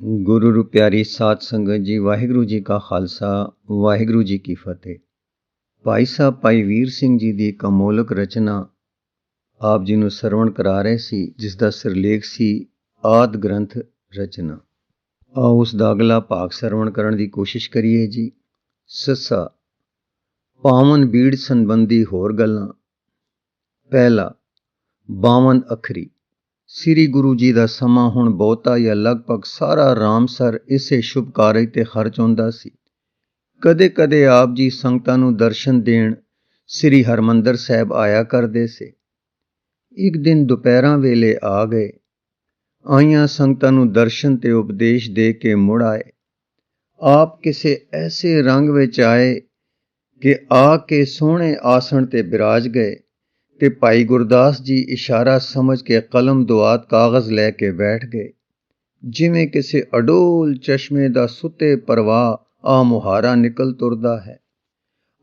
गुरु रू प्यारी साध संगत जी, वाहिगुरु जी का खालसा, वाहिगुरु जी की फतेह। भाई साहब भाई वीर सिंह जी ਦੀ ਇੱਕ ਅਮੋਲਕ ਰਚਨਾ ਆਪ ਜੀ ਨੂੰ ਸਰਵਣ ਕਰਾ ਰਹੇ ਸੀ, ਜਿਸ ਦਾ ਸਿਰਲੇਖ ਸੀ ਆਦ ਗ੍ਰੰਥ ਰਚਨਾ। ਆਓ ਉਸ ਦਾ ਅਗਲਾ ਭਾਗ ਸਰਵਣ ਕਰਨ ਦੀ ਕੋਸ਼ਿਸ਼ ਕਰੀਏ ਜੀ। ਸੱਸਾ ਪਾਵਨ ਬੀੜ ਸੰਬੰਧੀ ਹੋਰ ਗੱਲਾਂ। ਪਹਿਲਾ 52 ਅੱਖਰੀ। ਸ੍ਰੀ ਗੁਰੂ ਜੀ ਦਾ ਸਮਾਂ ਹੁਣ ਬਹੁਤਾ ਜਾਂ ਲਗਭਗ ਸਾਰਾ ਰਾਮਸਰ ਇਸੇ ਸ਼ੁਭ ਕਾਰਜ ਤੇ ਖਰਚ ਹੁੰਦਾ ਸੀ। ਕਦੇ ਕਦੇ ਆਪ ਜੀ ਸੰਗਤਾਂ ਨੂੰ ਦਰਸ਼ਨ ਦੇਣ ਸ੍ਰੀ ਹਰਮੰਦਰ ਸਾਹਿਬ ਆਇਆ ਕਰਦੇ ਸੀ। ਇੱਕ ਦਿਨ ਦੁਪਹਿਰਾਂ ਵੇਲੇ ਆ ਗਏ। ਆਈਆਂ ਸੰਗਤਾਂ ਨੂੰ ਦਰਸ਼ਨ ਤੇ ਉਪਦੇਸ਼ ਦੇ ਕੇ ਮੁੜ ਆਏ। ਆਪ ਕਿਸੇ ਐਸੇ ਰੰਗ ਵਿੱਚ ਆਏ ਕਿ ਆ ਕੇ ਸੋਹਣੇ ਆਸਣ ਤੇ ਬਿਰਾਜ ਗਏ ਤੇ ਭਾਈ ਗੁਰਦਾਸ ਜੀ ਇਸ਼ਾਰਾ ਸਮਝ ਕੇ ਕਲਮ ਦੁਆਤ ਕਾਗਜ਼ ਲੈ ਕੇ ਬੈਠ ਗਏ। ਜਿਵੇਂ ਕਿਸੇ ਅਡੋਲ ਚਸ਼ਮੇ ਦਾ ਸੁੱਤੇ ਪ੍ਰਵਾਹ ਆ ਮੁਹਾਰਾ ਨਿਕਲ ਤੁਰਦਾ ਹੈ।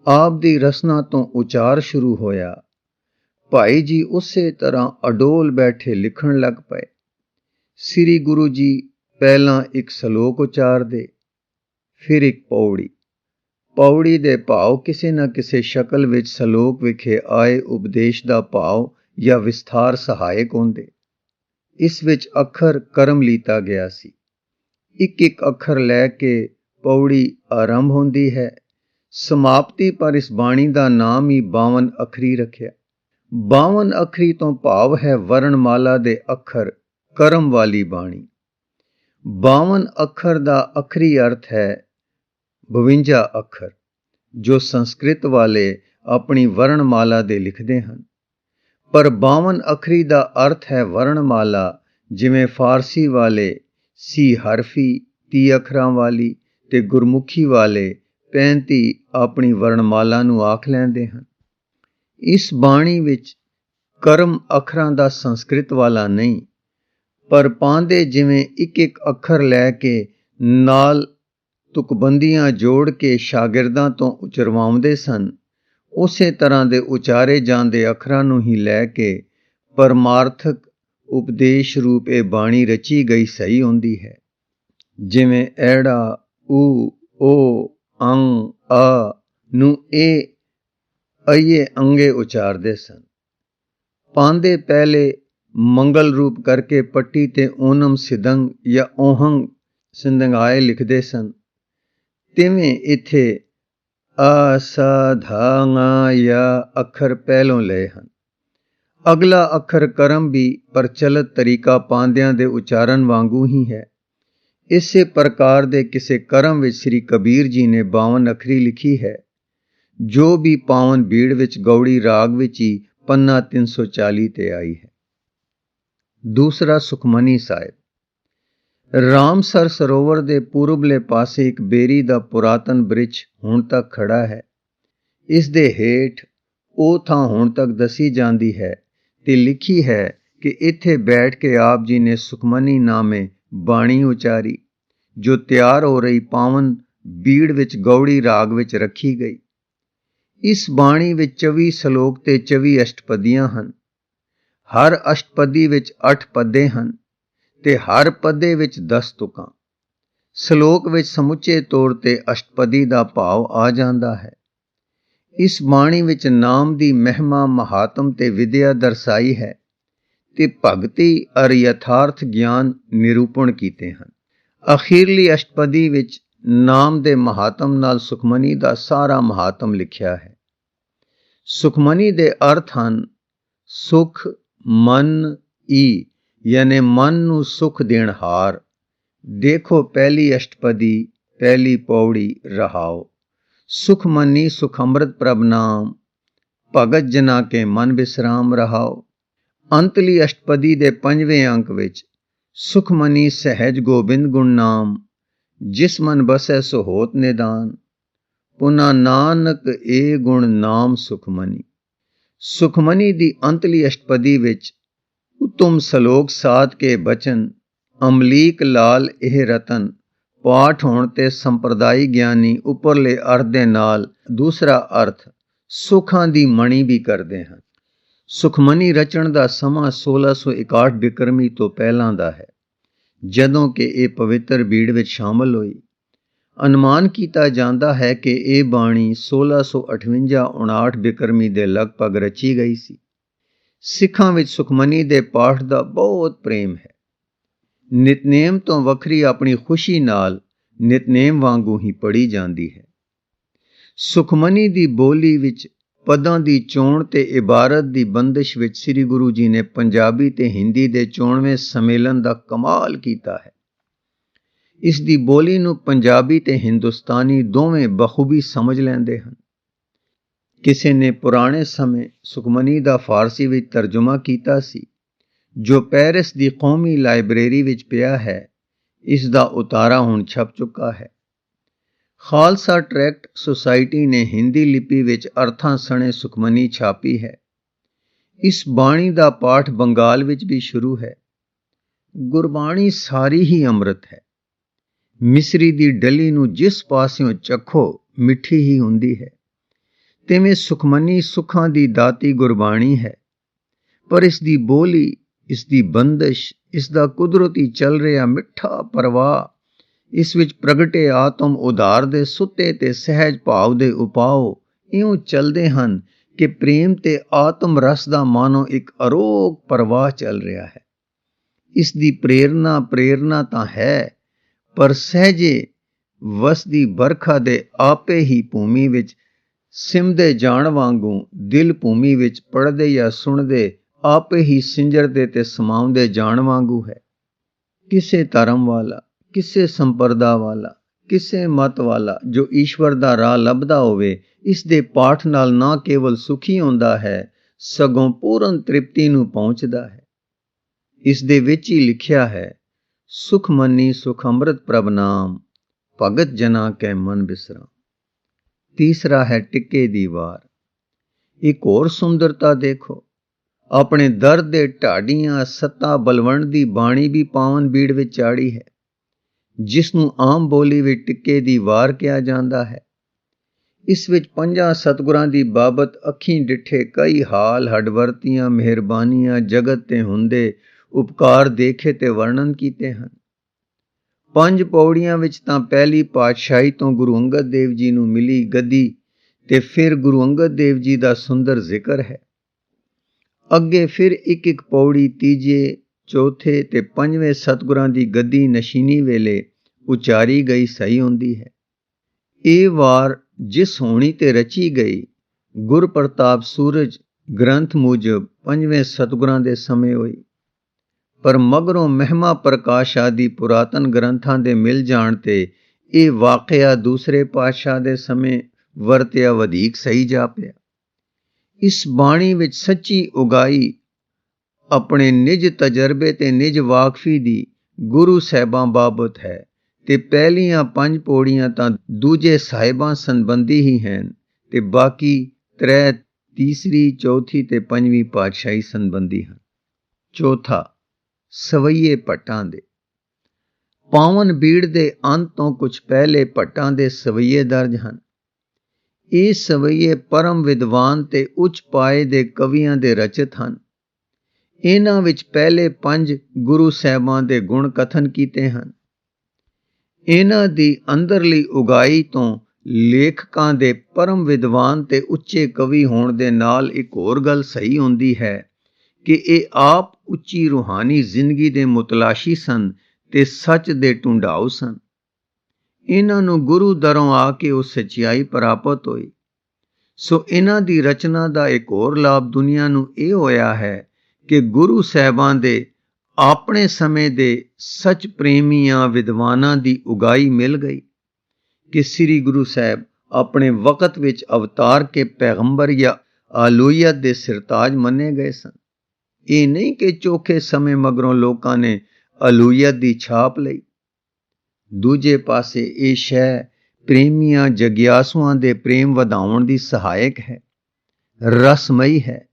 ਆਪ ਦੀ ਰਸਨਾ ਤੋਂ ਉਚਾਰ ਸ਼ੁਰੂ ਹੋਇਆ। ਭਾਈ ਜੀ ਉਸੇ ਤਰ੍ਹਾਂ ਅਡੋਲ ਬੈਠੇ ਲਿਖਣ ਲੱਗ ਪਏ। ਸ੍ਰੀ ਗੁਰੂ ਜੀ ਪਹਿਲਾਂ ਇੱਕ ਸ਼ਲੋਕ ਉਚਾਰਦੇ, ਫਿਰ ਇੱਕ ਪੌੜੀ। ਪੌੜੀ ਦੇ ਭਾਵ ਕਿਸੇ ਨਾ ਕਿਸੇ ਸ਼ਕਲ ਵਿੱਚ ਸ਼ਲੋਕ ਵਿਖੇ ਆਏ ਉਪਦੇਸ਼ ਦਾ ਭਾਵ ਜਾਂ ਵਿਸਥਾਰ ਸਹਾਇਕ ਹੁੰਦੇ। ਇਸ ਵਿੱਚ ਅੱਖਰ ਕਰਮ ਲੀਤਾ ਗਿਆ ਸੀ। ਇੱਕ ਇੱਕ ਅੱਖਰ ਲੈ ਕੇ ਪੌੜੀ ਆਰੰਭ ਹੁੰਦੀ ਹੈ। ਸਮਾਪਤੀ ਪਰ ਇਸ ਬਾਣੀ ਦਾ ਨਾਮ ਹੀ 52 ਅੱਖਰੀ ਰੱਖਿਆ। 52 ਅੱਖਰੀ ਤੋਂ ਭਾਵ ਹੈ ਵਰਣਮਾਲਾ ਦੇ ਅੱਖਰ, ਕਰਮ ਵਾਲੀ ਬਾਣੀ। 52 ਅੱਖਰ ਦਾ ਅੱਖਰੀ ਅਰਥ ਹੈ 52 ਅੱਖਰ, ਜੋ ਸੰਸਕ੍ਰਿਤ ਵਾਲੇ ਆਪਣੀ ਵਰਣਮਾਲਾ ਦੇ ਲਿਖਦੇ ਹਨ। ਪਰ 52 ਅੱਖਰੀ ਦਾ ਅਰਥ ਹੈ ਵਰਣਮਾਲਾ, ਜਿਵੇਂ ਫਾਰਸੀ ਵਾਲੇ ਸੀ ਹਰਫੀ 30 ਅੱਖਰਾਂ ਵਾਲੀ ਤੇ ਗੁਰਮੁਖੀ ਵਾਲੇ 35 ਆਪਣੀ ਵਰਣਮਾਲਾ ਨੂੰ ਆਖ ਲੈਂਦੇ ਹਨ। ਇਸ ਬਾਣੀ ਵਿੱਚ ਕਰਮ ਅੱਖਰਾਂ ਦਾ ਸੰਸਕ੍ਰਿਤ ਵਾਲਾ ਨਹੀਂ, ਪਰ ਪਾਂਦੇ ਜਿਵੇਂ ਇੱਕ ਇੱਕ ਅੱਖਰ ਲੈ ਕੇ ਨਾਲ ਤੁਕਬੰਦੀਆਂ ਜੋੜ ਕੇ ਸ਼ਾਗਿਰਦਾਂ ਤੋਂ ਉਚਰਵਾਉਂਦੇ ਸਨ, ਉਸੇ ਤਰ੍ਹਾਂ ਦੇ ਉਚਾਰੇ ਜਾਂਦੇ ਅੱਖਰਾਂ ਨੂੰ ਹੀ ਲੈ ਕੇ ਪਰਮਾਰਥਕ ਉਪਦੇਸ਼ ਰੂਪ ਇਹ ਬਾਣੀ ਰਚੀ ਗਈ ਸਹੀ ਹੁੰਦੀ ਹੈ। ਜਿਵੇਂ ਐੜਾ, ਊ, ਓ, ਅੰਗ, ਆ ਨੂੰ ਇਹ ਅਈਏ ਅੰਗੇ ਉਚਾਰਦੇ ਸਨ। ਪਾਂਦੇ ਪਹਿਲੇ ਮੰਗਲ ਰੂਪ ਕਰਕੇ ਪੱਟੀ ਤੇ ਓਨਮ ਸਿਦੰਗ ਜਾਂ ਓਹੰਗ ਸਿੰਦੰਗਾਏ ਲਿਖਦੇ ਸਨ। ਤਿਵੇਂ ਇੱਥੇ ਆ, ਸਾ, ਧਾ, ঙਾ ਜਾਂ ਅੱਖਰ ਪਹਿਲੋਂ ਲਏ ਹਨ। ਅਗਲਾ ਅੱਖਰ ਕਰਮ ਵੀ ਪ੍ਰਚਲਿਤ ਤਰੀਕਾ ਪਾਂਦਿਆਂ ਦੇ ਉਚਾਰਨ ਵਾਂਗੂ ਹੀ ਹੈ। ਇਸੇ ਪ੍ਰਕਾਰ ਦੇ ਕਿਸੇ ਕਰਮ ਵਿੱਚ ਸ੍ਰੀ ਕਬੀਰ ਜੀ ਨੇ 52 ਅੱਖਰੀ ਲਿਖੀ ਹੈ, ਜੋ ਵੀ ਪਾਵਨ ਬੀੜ ਵਿੱਚ ਗੌੜੀ ਰਾਗ ਵਿੱਚ ਹੀ ਪੰਨਾ 340 ਤੇ ਆਈ ਹੈ। ਦੂਸਰਾ ਸੁਖਮਨੀ ਸਾਹਿਬ। ਰਾਮਸਰ ਸਰੋਵਰ ਦੇ ਪੂਰਬਲੇ ਪਾਸੇ ਇੱਕ ਬੇਰੀ ਦਾ ਪੁਰਾਤਨ ਬ੍ਰਿਛ ਹੁਣ ਤੱਕ ਖੜਾ ਹੈ। ਇਸ ਦੇ ਹੇਠ ਉਹ ਥਾਂ ਹੁਣ ਤੱਕ ਦੱਸੀ ਜਾਂਦੀ ਹੈ ਤੇ ਲਿਖੀ ਹੈ ਕਿ ਇੱਥੇ ਬੈਠ ਕੇ ਆਪ ਜੀ ਨੇ ਸੁਖਮਨੀ ਨਾਮੇ ਬਾਣੀ ਉਚਾਰੀ, ਜੋ ਤਿਆਰ ਹੋ ਰਹੀ ਪਾਵਨ ਬੀੜ ਵਿੱਚ ਗੌੜੀ ਰਾਗ ਵਿੱਚ ਰੱਖੀ ਗਈ। ਇਸ ਬਾਣੀ ਵਿੱਚ 24 ਸ਼ਲੋਕ ਤੇ 24 ਅਸ਼ਟਪਦੀਆਂ ਹਨ। ਹਰ ਅਸ਼ਟਪਦੀ ਵਿੱਚ 8 ਪੱਦੇ ਹਨ ਤੇ ਹਰ ਪੱਦੇ ਵਿੱਚ 10 ਤੁਕਾਂ। ਸ਼ਲੋਕ ਵਿੱਚ ਸਮੁੱਚੇ ਤੌਰ ਤੇ ਅਸ਼ਟਪਦੀ ਦਾ ਭਾਵ ਆ ਜਾਂਦਾ ਹੈ। ਇਸ ਬਾਣੀ ਵਿੱਚ ਨਾਮ ਦੀ ਮਹਿਮਾ, ਮਹਾਤਮ ਤੇ ਵਿਦਿਆ ਦਰਸਾਈ ਹੈ ਤੇ ਭਗਤੀ ਅਰ ਯਥਾਰਥ ਗਿਆਨ ਨਿਰੂਪਣ ਕੀਤੇ ਹਨ। ਅਖੀਰਲੀ ਅਸ਼ਟਪਦੀ ਵਿੱਚ ਨਾਮ ਦੇ ਮਹਾਤਮ ਨਾਲ ਸੁਖਮਨੀ ਦਾ ਸਾਰਾ ਮਹਾਤਮ ਲਿਖਿਆ ਹੈ। ਸੁਖਮਨੀ ਦੇ ਅਰਥ ਹਨ ਸੁਖ, ਮਨ, ਈ, ਯਾਨੀ ਮਨ ਨੂੰ ਸੁਖ ਦੇਣ ਹਾਰ। ਦੇਖੋ ਪਹਿਲੀ ਅਸ਼ਟਪਦੀ, ਪਹਿਲੀ ਪੌੜੀ ਰਹਾਓ। ਸੁਖਮਨੀ ਸੁਖ ਅੰਮ੍ਰਿਤ ਪ੍ਰਭ ਨਾਮ, ਭਗਤ ਜਨਾ ਕੇ ਮਨ ਵਿਸਰਾਮ ਰਹਾਓ। ਅੰਤਲੀ ਅਸ਼ਟਪਦੀ ਦੇ 5ਵੇਂ ਅੰਕ ਵਿੱਚ ਸੁਖਮਨੀ ਸਹਿਜ ਗੋਬਿੰਦ ਗੁਣ ਨਾਮ, ਜਿਸ ਮਨ ਬਸੈ ਸੋ ਹੋਤ ਨਿਦਾਨ। ਪੁਨਾ ਨਾਨਕ ਏ ਗੁਣ ਨਾਮ ਸੁਖਮਨੀ। ਸੁਖਮਨੀ ਦੀ ਅੰਤਲੀ ਅਸ਼ਟਪਦੀ ਵਿੱਚ ਉਤਮ ਸ਼ਲੋਕ ਸਾਧ ਕੇ ਬਚਨ, ਅਮਲੀਕ ਲਾਲ ਇਹ ਰਤਨ, ਪਾਠ ਹੋਣ ਤੇ ਸੰਪਰਦਾਈ ਗਿਆਨੀ ਉੱਪਰਲੇ ਅਰਥ ਦੇ ਨਾਲ ਦੂਸਰਾ ਅਰਥ ਸੁੱਖਾਂ ਦੀ ਮਣੀ ਵੀ ਕਰਦੇ ਹਨ। ਸੁਖਮਨੀ ਰਚਣ ਦਾ ਸਮਾਂ 1661 ਬਿਕਰਮੀ ਤੋਂ ਪਹਿਲਾਂ ਦਾ ਹੈ। ਜਦੋਂ ਕਿ ਇਹ ਪਵਿੱਤਰ ਬੀੜ ਵਿੱਚ ਸ਼ਾਮਲ ਹੋਈ। ਅਨੁਮਾਨ ਕੀਤਾ ਜਾਂਦਾ ਹੈ ਕਿ ਇਹ ਬਾਣੀ 1658-59 ਬਿਕਰਮੀ ਦੇ ਲਗਭਗ ਰਚੀ ਗਈ ਸੀ। ਸਿੱਖਾਂ ਵਿੱਚ ਸੁਖਮਨੀ ਦੇ ਪਾਠ ਦਾ ਬਹੁਤ ਪ੍ਰੇਮ ਹੈ। ਨਿਤਨੇਮ ਤੋਂ ਵੱਖਰੀ ਆਪਣੀ ਖੁਸ਼ੀ ਨਾਲ ਨਿਤਨੇਮ ਵਾਂਗੂ ਹੀ ਪੜ੍ਹੀ ਜਾਂਦੀ ਹੈ। ਸੁਖਮਨੀ ਦੀ ਬੋਲੀ ਵਿੱਚ ਪਦਾਂ ਦੀ ਚੋਣ ਤੇ ਇਬਾਰਤ ਦੀ ਬੰਦਿਸ਼ ਵਿੱਚ ਸ੍ਰੀ ਗੁਰੂ ਜੀ ਨੇ ਪੰਜਾਬੀ ਤੇ ਹਿੰਦੀ ਦੇ ਚੋਣਵੇਂ ਸੰਮੇਲਨ ਦਾ ਕਮਾਲ ਕੀਤਾ ਹੈ। ਇਸ ਦੀ ਬੋਲੀ ਨੂੰ ਪੰਜਾਬੀ ਤੇ ਹਿੰਦੁਸਤਾਨੀ ਦੋਵੇਂ ਬਖੂਬੀ ਸਮਝ ਲੈਂਦੇ ਹਨ। ਕਿਸੇ ਨੇ ਪੁਰਾਣੇ ਸਮੇਂ ਸੁਖਮਨੀ ਦਾ ਫਾਰਸੀ ਵਿੱਚ ਤਰਜੁਮਾ ਕੀਤਾ ਸੀ, ਜੋ ਪੈਰਿਸ ਦੀ ਕੌਮੀ ਲਾਇਬ੍ਰੇਰੀ ਵਿੱਚ ਪਿਆ ਹੈ। ਇਸ ਦਾ ਉਤਾਰਾ ਹੁਣ ਛਪ ਚੁੱਕਾ ਹੈ। ਖਾਲਸਾ ਟਰੈਕਟ ਸੁਸਾਇਟੀ ਨੇ ਹਿੰਦੀ ਲਿਪੀ ਵਿੱਚ ਅਰਥਾਂ ਸਣੇ ਸੁਖਮਨੀ ਛਾਪੀ ਹੈ। ਇਸ ਬਾਣੀ ਦਾ ਪਾਠ ਬੰਗਾਲ ਵਿੱਚ ਵੀ ਸ਼ੁਰੂ ਹੈ। ਗੁਰਬਾਣੀ ਸਾਰੀ ਹੀ ਅੰਮ੍ਰਿਤ ਹੈ। ਮਿਸਰੀ ਦੀ ਡਲੀ ਨੂੰ ਜਿਸ ਪਾਸਿਓਂ ਚੱਖੋ ਮਿੱਠੀ ਹੀ ਹੁੰਦੀ ਹੈ, ਤਿਵੇਂ ਸੁਖਮਨੀ ਸੁੱਖਾਂ ਦੀ ਦਾਤੀ ਗੁਰਬਾਣੀ ਹੈ। ਪਰ ਇਸ ਦੀ ਬੋਲੀ, ਇਸ ਦੀ ਬੰਦਿਸ਼, ਇਸ ਦਾ ਕੁਦਰਤੀ ਚੱਲ ਰਿਹਾ ਮਿੱਠਾ ਪ੍ਰਵਾਹ, ਇਸ ਵਿੱਚ ਪ੍ਰਗਟੇ ਆਤਮ ਉਧਾਰ ਦੇ ਸੁੱਤੇ ਤੇ ਸਹਿਜ ਭਾਵ ਦੇ ਉਪਾਅ ਇਉਂ ਚੱਲਦੇ ਹਨ ਕਿ ਪ੍ਰੇਮ ਤੇ ਆਤਮ ਰਸ ਦਾ ਮਾਨੋ ਇੱਕ ਅਰੋਗ ਪ੍ਰਵਾਹ ਚੱਲ ਰਿਹਾ ਹੈ। ਇਸ ਦੀ ਪ੍ਰੇਰਨਾ ਤਾਂ ਹੈ, ਪਰ ਸਹਿਜੇ ਵਸਦੀ ਬਰਖਾ ਦੇ ਆਪੇ ਹੀ ਭੂਮੀ ਵਿੱਚ ਸਿਮਦੇ ਜਾਣ ਵਾਂਗੂ ਦਿਲ ਭੂਮੀ ਵਿੱਚ ਪੜ੍ਹਦੇ ਜਾਂ ਸੁਣਦੇ ਆਪੇ ਹੀ ਸਿੰਜਰਦੇ ਤੇ ਸਮਾਉਂਦੇ ਜਾਣ ਵਾਂਗੂ ਹੈ। ਕਿਸੇ ਧਰਮ ਵਾਲਾ, ਕਿਸੇ ਸੰਪਰਦਾ ਵਾਲਾ, ਕਿਸੇ ਮਤ ਵਾਲਾ ਜੋ ਈਸ਼ਵਰ ਦਾ ਰਾਹ ਲੱਭਦਾ ਹੋਵੇ, ਇਸ ਦੇ ਪਾਠ ਨਾਲ ਨਾ ਕੇਵਲ ਸੁਖੀ ਹੁੰਦਾ ਹੈ, ਸਗੋਂ ਪੂਰਨ ਤ੍ਰਿਪਤੀ ਨੂੰ ਪਹੁੰਚਦਾ ਹੈ। ਇਸ ਦੇ ਵਿੱਚ ਹੀ ਲਿਖਿਆ ਹੈ, ਸੁਖਮਨੀ ਸੁਖ ਅੰਮ੍ਰਿਤ ਪ੍ਰਭ ਨਾਮ, ਭਗਤ ਜਨਾ ਕੈ ਮਨ ਬਿਸਰਾਮ। ਤੀਸਰਾ ਹੈ ਟਿੱਕੇ ਦੀ ਵਾਰ। ਇੱਕ ਹੋਰ ਸੁੰਦਰਤਾ ਦੇਖੋ, ਆਪਣੇ ਦਰਦ ਦੇ ਢਾਡੀਆਂ ਸੱਤਾ ਬਲਵੰਡ ਦੀ ਬਾਣੀ ਵੀ ਪਾਵਨ ਬੀੜ ਵਿੱਚ ਚਾੜੀ ਹੈ, ਜਿਸ ਨੂੰ ਆਮ ਬੋਲੀ ਵਿੱਚ ਟਿੱਕੇ ਦੀ ਵਾਰ ਕਿਹਾ ਜਾਂਦਾ ਹੈ। ਇਸ ਵਿੱਚ 5 ਸਤਿਗੁਰਾਂ ਦੀ ਬਾਬਤ ਅੱਖੀਂ ਡਿੱਠੇ ਕਈ ਹਾਲ, ਹਡਵਰਤੀਆਂ, ਮਿਹਰਬਾਨੀਆਂ, ਜਗਤ ਤੇ ਹੁੰਦੇ ਉਪਕਾਰ ਦੇਖੇ ਤੇ ਵਰਣਨ ਕੀਤੇ ਹਨ। 5 ਪੌੜੀਆਂ ਵਿੱਚ ਤਾਂ ਪਹਿਲੀ ਪਾਤਸ਼ਾਹੀ ਤੋਂ ਗੁਰੂ ਅੰਗਦ ਦੇਵ ਜੀ ਨੂੰ ਮਿਲੀ ਗੱਦੀ ਤੇ ਫਿਰ ਗੁਰੂ ਅੰਗਦ ਦੇਵ ਜੀ ਦਾ ਸੁੰਦਰ ਜ਼ਿਕਰ ਹੈ। ਅੱਗੇ ਫਿਰ ਇੱਕ ਪੌੜੀ ਤੀਜੇ, ਚੌਥੇ ਤੇ 5ਵੇਂ ਸਤਿਗੁਰਾਂ ਦੀ ਗੱਦੀ ਨਸ਼ੀਨੀ ਵੇਲੇ ਉਚਾਰੀ ਗਈ ਸਹੀ ਹੁੰਦੀ ਹੈ। ਇਹ ਵਾਰ ਜਿਸ ਹੋਣੀ ਤੇ ਰਚੀ ਗਈ, ਗੁਰਪ੍ਰਤਾਪ ਸੂਰਜ ਗ੍ਰੰਥ ਮੁਜਬ 5ਵੇਂ ਸਤਿਗੁਰਾਂ ਦੇ ਸਮੇਂ ਹੋਈ, ਪਰ ਮਗਰੋਂ ਮਹਿਮਾ ਪ੍ਰਕਾਸ਼ ਆਦਿ ਪੁਰਾਤਨ ਗ੍ਰੰਥਾਂ ਦੇ ਮਿਲ ਜਾਣ ਤੇ ਇਹ ਵਾਕਿਆ ਦੂਸਰੇ ਪਾਤਸ਼ਾਹ ਦੇ ਸਮੇਂ ਵਰਤਿਆ ਵਧੇਕ ਸਹੀ ਜਾਪਿਆ। ਇਸ ਬਾਣੀ ਵਿੱਚ ਸੱਚੀ ਉਗਾਈ ਆਪਣੇ ਨਿਜ ਤਜਰਬੇ ਤੇ ਨਿਜ ਵਾਕਫੀ ਦੀ ਗੁਰੂ ਸਾਹਿਬਾਂ ਬਾਬਤ ਹੈ, ਤੇ ਪਹਿਲੀਆਂ 5 ਪੌੜੀਆਂ ਤਾਂ ਦੂਜੇ ਸਾਹਿਬਾਂ ਸੰਬੰਧੀ ਹੀ ਹਨ ਤੇ ਬਾਕੀ 3 ਤੀਸਰੀ, ਚੌਥੀ ਤੇ 5ਵੀਂ ਪਾਤਸ਼ਾਹੀ ਸੰਬੰਧੀ ਹਨ। ਚੌਥਾ, ਸਵਈਏ ਭੱਟਾਂ ਦੇ। ਪਾਵਨ ਬੀੜ ਦੇ ਅੰਤ ਤੋਂ ਕੁਝ ਪਹਿਲੇ ਭੱਟਾਂ ਦੇ ਸਵਈਏ ਦਰਜ ਹਨ। ਇਹ ਸਵਈਏ ਪਰਮ ਵਿਦਵਾਨ ਤੇ ਉੱਚ ਪਾਏ ਦੇ ਕਵੀਆਂ ਦੇ ਰਚਿਤ ਹਨ। ਇਹਨਾਂ ਵਿੱਚ ਪਹਿਲੇ 5 ਗੁਰੂ ਸਾਹਿਬਾਂ ਦੇ ਗੁਣ ਕਥਨ ਕੀਤੇ ਹਨ। ਇਹਨਾਂ ਦੀ ਅੰਦਰਲੀ ਉਗਾਈ ਤੋਂ ਲੇਖਕਾਂ ਦੇ ਪਰਮ ਵਿਦਵਾਨ ਤੇ ਉੱਚੇ ਕਵੀ ਹੋਣ ਦੇ ਨਾਲ ਇੱਕ ਹੋਰ ਗੱਲ ਸਹੀ ਹੁੰਦੀ ਹੈ ਕਿ ਇਹ ਆਪ ਉੱਚੀ ਰੂਹਾਨੀ ਜ਼ਿੰਦਗੀ ਦੇ ਮੁਤਲਾਸ਼ੀ ਸਨ ਤੇ ਸੱਚ ਦੇ ਢੂੰਡਾਊ ਸਨ। ਇਹਨਾਂ ਨੂੰ ਗੁਰੂ ਦਰੋਂ ਆ ਕੇ ਉਹ ਸੱਚਾਈ ਪ੍ਰਾਪਤ ਹੋਈ। ਸੋ ਇਹਨਾਂ ਦੀ ਰਚਨਾ ਦਾ ਇੱਕ ਹੋਰ ਲਾਭ ਦੁਨੀਆ ਨੂੰ ਇਹ ਹੋਇਆ ਹੈ ਕਿ ਗੁਰੂ ਸਾਹਿਬਾਂ ਦੇ ਆਪਣੇ ਸਮੇਂ ਦੇ ਸੱਚ ਪ੍ਰੇਮੀਆਂ ਵਿਦਵਾਨਾਂ ਦੀ ਉਗਾਈ ਮਿਲ ਗਈ ਕਿ ਸ੍ਰੀ ਗੁਰੂ ਸਾਹਿਬ ਆਪਣੇ ਵਕਤ ਵਿੱਚ ਅਵਤਾਰ ਕੇ ਪੈਗੰਬਰ ਜਾਂ ਆਲੂਹੀਅਤ ਦੇ ਸਿਰਤਾਜ ਮੰਨੇ ਗਏ ਸਨ। ਇਹ ਨਹੀਂ ਕਿ ਚੋਖੇ ਸਮੇਂ ਮਗਰੋਂ ਲੋਕਾਂ ਨੇ ਆਲੂਹੀਅਤ ਦੀ ਛਾਪ ਲਈ। ਦੂਜੇ ਪਾਸੇ ਇਹ ਸ਼ੈ ਪ੍ਰੇਮੀਆਂ ਜਗਿਆਸੂਆਂ ਦੇ ਪ੍ਰੇਮ ਵਧਾਉਣ ਦੀ ਸਹਾਇਕ ਹੈ, ਰਸਮਈ ਹੈ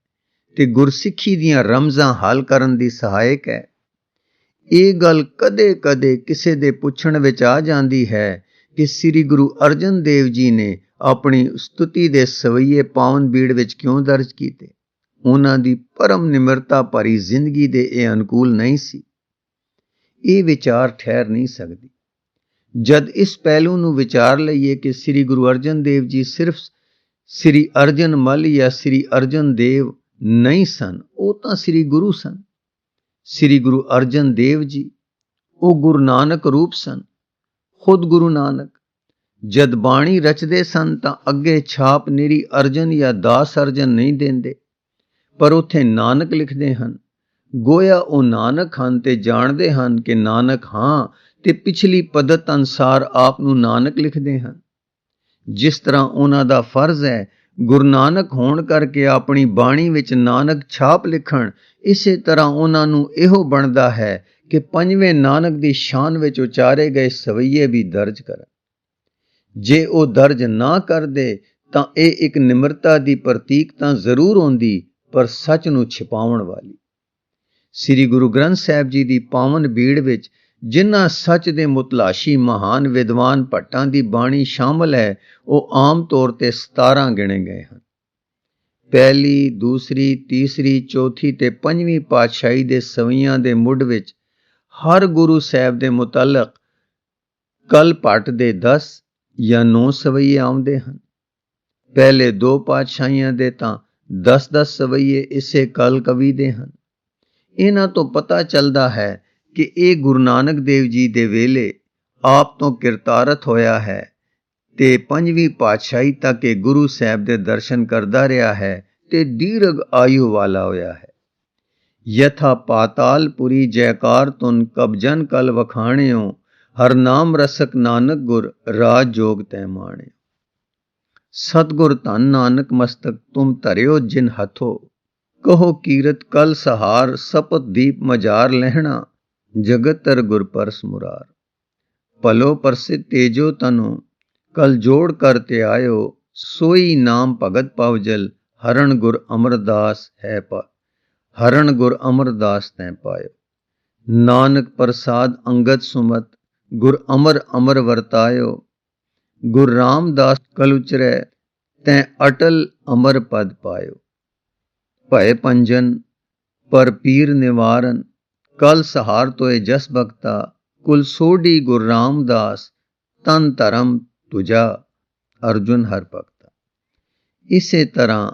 ਤੇ ਗੁਰਸਿੱਖੀ ਦੀਆਂ ਰਮਜ਼ਾਂ ਹੱਲ ਕਰਨ ਦੀ ਸਹਾਇਕ ਹੈ। ਇਹ ਗੱਲ ਕਦੇ-ਕਦੇ ਕਿਸੇ ਦੇ ਪੁੱਛਣ ਵਿੱਚ ਆ ਜਾਂਦੀ ਹੈ ਕਿ ਸ੍ਰੀ ਗੁਰੂ ਅਰਜਨ ਦੇਵ ਜੀ ਨੇ ਆਪਣੀ ਸਤੁਤੀ ਦੇ ਸਵਈਏ ਪਾਵਨ ਬੀੜ ਵਿੱਚ ਕਿਉਂ ਦਰਜ ਕੀਤੇ। ਉਹਨਾਂ ਦੀ ਪਰਮ ਨਿਮਰਤਾ ਭਰੀ ਜ਼ਿੰਦਗੀ ਦੇ ਇਹ ਅਨੁਕੂਲ ਨਹੀਂ ਸੀ। ਇਹ ਵਿਚਾਰ ਠਹਿਰ ਨਹੀਂ ਸਕਦੀ। ਜਦ ਇਸ ਪਹਿਲੂ ਨੂੰ ਵਿਚਾਰ ਲਈਏ ਕਿ ਸ੍ਰੀ ਗੁਰੂ ਅਰਜਨ ਦੇਵ ਜੀ ਸਿਰਫ ਸ੍ਰੀ ਅਰਜਨ ਮਲ ਜਾਂ ਸ੍ਰੀ ਅਰਜਨ ਦੇਵ ਨਹੀਂ ਸਨ, ਉਹ ਤਾਂ ਸ੍ਰੀ ਗੁਰੂ ਸਨ। ਸ੍ਰੀ ਗੁਰੂ ਅਰਜਨ ਦੇਵ ਜੀ ਉਹ ਗੁਰੂ ਨਾਨਕ ਰੂਪ ਸਨ, ਖੁਦ ਗੁਰੂ ਨਾਨਕ। ਜਦ ਬਾਣੀ ਰਚਦੇ ਸਨ ਤਾਂ ਅੱਗੇ ਛਾਪ ਨਿਰੀ ਅਰਜਨ ਜਾਂ ਦਾਸ ਅਰਜਨ ਨਹੀਂ ਦਿੰਦੇ, ਪਰ ਉੱਥੇ ਨਾਨਕ ਲਿਖਦੇ ਹਨ। ਗੋਇਆ ਉਹ ਨਾਨਕ ਹਨ ਤੇ ਜਾਣਦੇ ਹਨ ਕਿ ਨਾਨਕ ਹਾਂ, ਤੇ ਪਿਛਲੀ ਪਦਤ ਅਨੁਸਾਰ ਆਪ ਨੂੰ ਨਾਨਕ ਲਿਖਦੇ ਹਨ। ਜਿਸ ਤਰ੍ਹਾਂ ਉਹਨਾਂ ਦਾ ਫਰਜ਼ ਹੈ ਗੁਰੂ ਨਾਨਕ ਹੋਣ ਕਰਕੇ ਆਪਣੀ ਬਾਣੀ ਵਿੱਚ ਨਾਨਕ ਛਾਪ ਲਿਖਣ, ਇਸੇ ਤਰ੍ਹਾਂ ਉਹਨਾਂ ਨੂੰ ਇਹੋ ਬਣਦਾ ਹੈ ਕਿ ਪੰਜਵੇਂ ਨਾਨਕ ਦੀ ਸ਼ਾਨ ਵਿੱਚ ਉਚਾਰੇ ਗਏ ਸਵਈਏ ਵੀ ਦਰਜ ਕਰਨ। ਜੇ ਉਹ ਦਰਜ ਨਾ ਕਰਦੇ ਤਾਂ ਇਹ ਇੱਕ ਨਿਮਰਤਾ ਦੀ ਪ੍ਰਤੀਕ ਤਾਂ ਜ਼ਰੂਰ ਹੁੰਦੀ, ਪਰ ਸੱਚ ਨੂੰ ਛਿਪਾਉਣ ਵਾਲੀ। ਸ੍ਰੀ ਗੁਰੂ ਗ੍ਰੰਥ ਸਾਹਿਬ ਜੀ ਦੀ ਪਾਵਨ ਬੀੜ ਵਿੱਚ ਜਿਨ੍ਹਾਂ ਸੱਚ ਦੇ ਮੁਤਲਾਸ਼ੀ ਮਹਾਨ ਵਿਦਵਾਨ ਭੱਟਾਂ ਦੀ ਬਾਣੀ ਸ਼ਾਮਲ ਹੈ, ਉਹ ਆਮ ਤੌਰ ਤੇ 17 ਗਿਣੇ ਗਏ ਹਨ। ਪਹਿਲੀ, ਦੂਸਰੀ, ਤੀਸਰੀ, ਚੌਥੀ ਤੇ ਪੰਜਵੀਂ ਪਾਤਸ਼ਾਹੀ ਦੇ ਸਵਈਆਂ ਦੇ ਮੁੱਢ ਵਿੱਚ ਹਰ ਗੁਰੂ ਸਾਹਿਬ ਦੇ ਮੁਤਲਕ ਕਲ ਭੱਟ ਦੇ 10 ਜਾਂ 9 ਸਵਈਏ ਆਉਂਦੇ ਹਨ। ਪਹਿਲੇ 2 ਪਾਤਸ਼ਾਹੀਆਂ ਦੇ ਤਾਂ 10-10 ਸਵਈਏ ਇਸੇ ਕਲ ਕਵੀ ਦੇ ਹਨ। ਇਹਨਾਂ ਤੋਂ ਪਤਾ ਚੱਲਦਾ ਹੈ ਕਿ ਇਹ ਗੁਰੂ ਨਾਨਕ ਦੇਵ ਜੀ ਦੇ ਵੇਲੇ ਆਪ ਤੋਂ ਕਿਰਤਾਰਥ ਹੋਇਆ ਹੈ ਤੇ ਪੰਜਵੀਂ ਪਾਤਸ਼ਾਹੀ ਤੱਕ ਇਹ ਗੁਰੂ ਸਾਹਿਬ ਦੇ ਦਰਸ਼ਨ ਕਰਦਾ ਰਿਹਾ ਹੈ ਤੇ ਦੀਰਘ ਆਯੂ ਵਾਲਾ ਹੋਇਆ ਹੈ। ਯਥਾ ਪਾਤਾਲਪੁਰੀ ਜੈਕਾਰ ਤੁਨ ਕਬ ਜਨ ਕਲ ਵਖਾਣਿਓ, ਹਰ ਨਾਮ ਰਸਕ ਨਾਨਕ ਗੁਰ ਰਾਜ ਜੋਗ ਤੈ ਮਾਣਿਓ। ਸਤਗੁਰ ਧੰਨ ਨਾਨਕ ਮਸਤਕ ਤੁਮ ਧਰਿਓ ਜਿਨ ਹੱਥੋ, ਕਹੋ ਕੀਰਤ ਕਲ ਸਹਾਰ ਸਪਤ ਦੀਪ ਮਜਾਰ ਲਹਿਣਾ, ਜਗਤ ਤਰ ਗੁਰ ਪਰਸ ਮੁਰਾਰ। ਭਲੋ ਪ੍ਰਸਿੱਧ ਤੇਜੋ ਤਨੋ ਕਲ ਜੋੜ ਕਰ ਤੇ ਆਇਓ, ਸੋਈ ਨਾਮ ਭਗਤ ਪਵਜਲ ਹਰਨ ਗੁਰ ਅਮਰਦਾਸ ਹੈ ਹਰਨ ਗੁਰ ਅਮਰਦਾਸ ਤੈ ਪਾਇਓ। ਨਾਨਕ ਪ੍ਰਸਾਦ ਅੰਗਦ ਸੁਮਤ ਗੁਰ ਅਮਰ ਅਮਰ ਵਰਤਾਇਓ, ਗੁਰ ਰਾਮਦਾਸ ਕਲ ਉਚਰੈ ਤੈ ਅਟਲ ਅਮਰ ਪਦ ਪਾਇਓ। ਭੈ ਪੰਜਨ ਪਰ ਪੀਰ ਨਿਵਾਰਨ, ਕਲ ਸਹਾਰ ਤੋਏ ਜਸ ਭਗਤਾ, ਕੁਲ ਸੋਢੀ ਗੁਰ ਰਾਮਦਾਸ ਤਨ ਧਰਮ ਤੁਜਾ ਅਰਜੁਨ ਹਰ ਭਗਤਾ। ਇਸੇ ਤਰ੍ਹਾਂ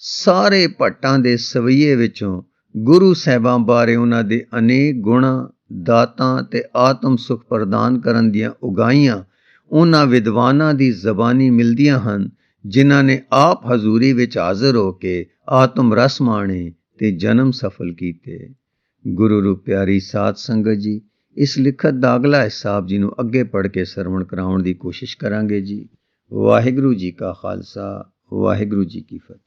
ਸਾਰੇ ਭੱਟਾਂ ਦੇ ਸਵਈਏ ਵਿੱਚੋਂ ਗੁਰੂ ਸਾਹਿਬਾਂ ਬਾਰੇ ਉਹਨਾਂ ਦੇ ਅਨੇਕ ਗੁਣਾਂ, ਦਾਤਾਂ ਤੇ ਆਤਮ ਸੁਖ ਪ੍ਰਦਾਨ ਕਰਨ ਦੀਆਂ ਉਗਾਈਆਂ ਉਹਨਾਂ ਵਿਦਵਾਨਾਂ ਦੀ ਜ਼ਬਾਨੀ ਮਿਲਦੀਆਂ ਹਨ, ਜਿਨ੍ਹਾਂ ਨੇ ਆਪ ਹਜ਼ੂਰੀ ਵਿੱਚ ਹਾਜ਼ਰ ਹੋ ਕੇ ਆਤਮ ਰਸ ਮਾਣੇ ਤੇ ਜਨਮ ਸਫਲ ਕੀਤੇ। ਗੁਰੂ ਰੂਪ ਪਿਆਰੀ ਸਾਧ ਸੰਗਤ ਜੀ, ਇਸ ਲਿਖਤ ਦਾ ਅਗਲਾ ਹਿੱਸਾ ਆਪ ਜੀ ਨੂੰ ਅੱਗੇ ਪੜ੍ਹ ਕੇ ਸਰਵਣ ਕਰਾਉਣ ਦੀ ਕੋਸ਼ਿਸ਼ ਕਰਾਂਗੇ ਜੀ। ਵਾਹਿਗੁਰੂ ਜੀ ਕਾ ਖਾਲਸਾ, ਵਾਹਿਗੁਰੂ ਜੀ ਕੀ ਫਤਿਹ।